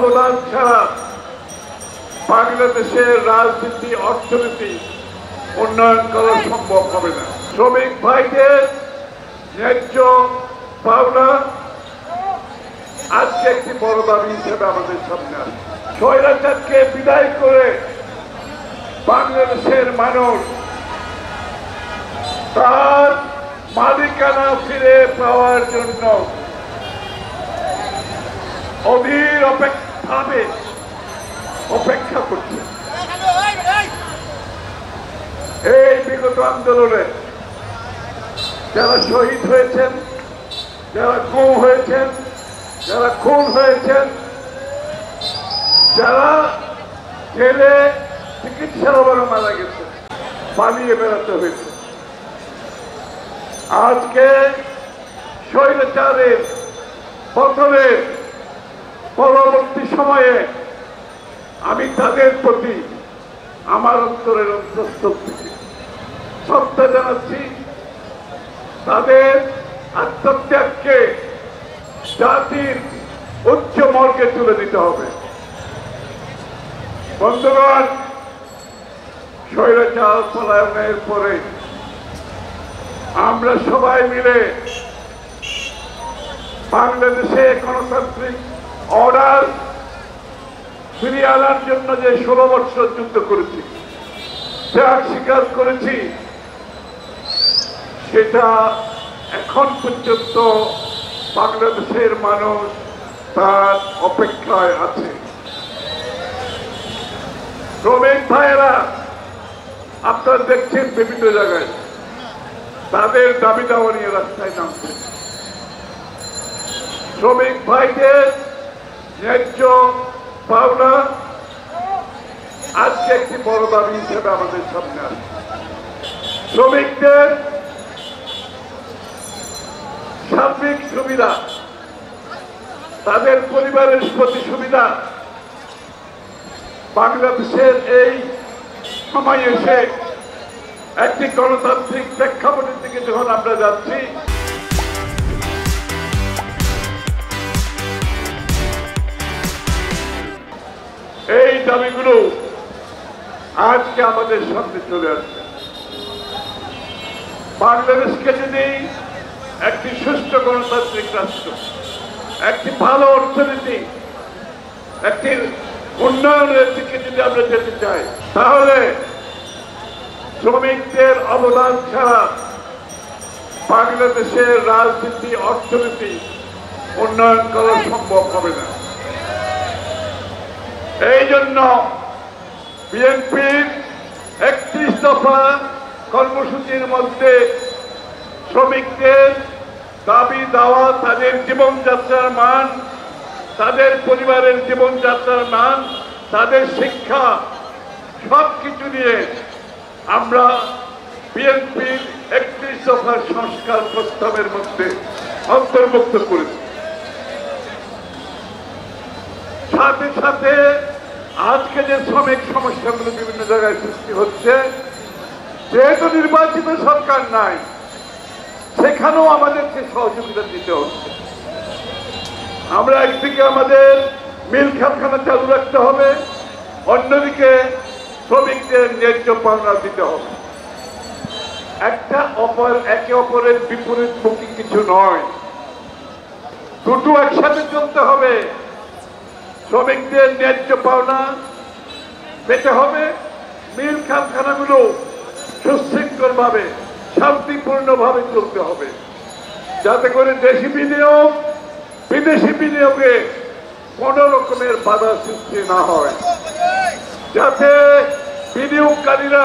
অবদান ছাড়া বাংলাদেশের রাজনীতি অর্থনীতি উন্নয়ন করা সম্ভব হবে না। শ্রমিক ভাইদের ন্যায্য পাওনা আজকে একটি বড় দাবি হিসেবে আমাদের সামনে আসে। স্বৈরাচারকে বিদায় করে বাংলাদেশের মানুষ তার মালিকানা ফিরে পাওয়ার জন্য অধীর অপেক্ষা করছে। এই বিগত আন্দোলনে যারা শহীদ হয়েছেন, যারা গুম হয়েছেন, যারা খুন হয়েছেন, যারা জেলে চিকিৎসার অভাবে মারা গেছে, পালিয়ে বেড়াতে হয়েছে, আজকে স্বৈরাচারের পতনের পরবর্তী সময়ে আমি তাদের প্রতি আমার অন্তরের অন্তঃস্থল থেকে শ্রদ্ধা জানাচ্ছি। তাদের আত্মত্যাগকে জাতির উচ্চ মর্গে তুলে দিতে হবে। বন্ধুগণ, স্বৈরাচার পলায়নের পরে আমরা সবাই মিলে বাংলাদেশে গণতান্ত্রিক অর্ডার ফিরিয়ে আনার জন্য যে 16 বছর যুদ্ধ করেছি, ত্যাগ স্বীকার করেছি, সেটা এখন পর্যন্ত বাংলাদেশের মানুষ তার অপেক্ষায় আছে। শ্রমিক ভাইয়েরা আপনারা দেখছেন বিভিন্ন জায়গায় তাদের দাবি দাওয়া নিয়ে রাস্তায় নামছে। শ্রমিক ভাইদের ন্যায্য পাওনা আজকে একটি বড় দাবি হিসেবে আমাদের সামনে আসে। শ্রমিকদের সার্বিক সুবিধা, তাদের পরিবারের প্রতি সুবিধা বাংলাদেশের এই সময় এসে একটি গণতান্ত্রিক প্রেক্ষাপটের দিকে যখন আমরা যাচ্ছি, এই দাবিগুলো আজকে আমাদের সামনে চলে আসছে। বাংলাদেশকে যদি একটি সুষ্ঠু গণতান্ত্রিক রাষ্ট্র, একটি ভালো অর্থনীতি, একটি উন্নয়নের দিকে যদি আমরা যেতে চাই, তাহলে শ্রমিকদের অবদান ছাড়া বাংলাদেশের রাজনীতি অর্থনীতি উন্নয়ন করা সম্ভব হবে না। এই জন্য বিএনপির 31 দফা কর্মসূচির মধ্যে শ্রমিকদের দাবি দেওয়া, তাদের জীবনযাত্রার মান, তাদের পরিবারের জীবনযাত্রার মান, তাদের শিক্ষা, সবকিছু নিয়ে আমরা বিএনপির 31 দফার সংস্কার প্রস্তাবের মধ্যে অন্তর্ভুক্ত করেছি। সাথে সাথে আজকে যে শ্রমিক সমস্যাগুলো বিভিন্ন জায়গায় সৃষ্টি হচ্ছে, যেহেতু নির্বাচিত সরকার নাই, সেখানেও আমাদেরকে সহযোগিতা দিতে হচ্ছে। আমরা একদিকে আমাদের মিল কারখানা চালু রাখতে হবে, অন্যদিকে শ্রমিকদের ন্যায্য পাওনা দিতে হবে। একে অপরের বিপরীতমুখী কিছু নয়, দুটো একসাথে চলতে হবে। শ্রমিকদের ন্যায্য পাওনা পেতে হবে, মিল কারখানাগুলো সুশৃঙ্খল ভাবে, শান্তিপূর্ণভাবে চলতে হবে, যাতে করে দেশি বিনিয়োগ বিদেশি বিনিয়োগে কোন রকমের বাধা সৃষ্টি না হয়, যাতে বিনিয়োগকারীরা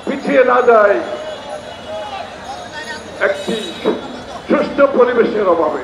পিছিয়ে না যায় একটি সুষ্ঠু পরিবেশের অভাবে।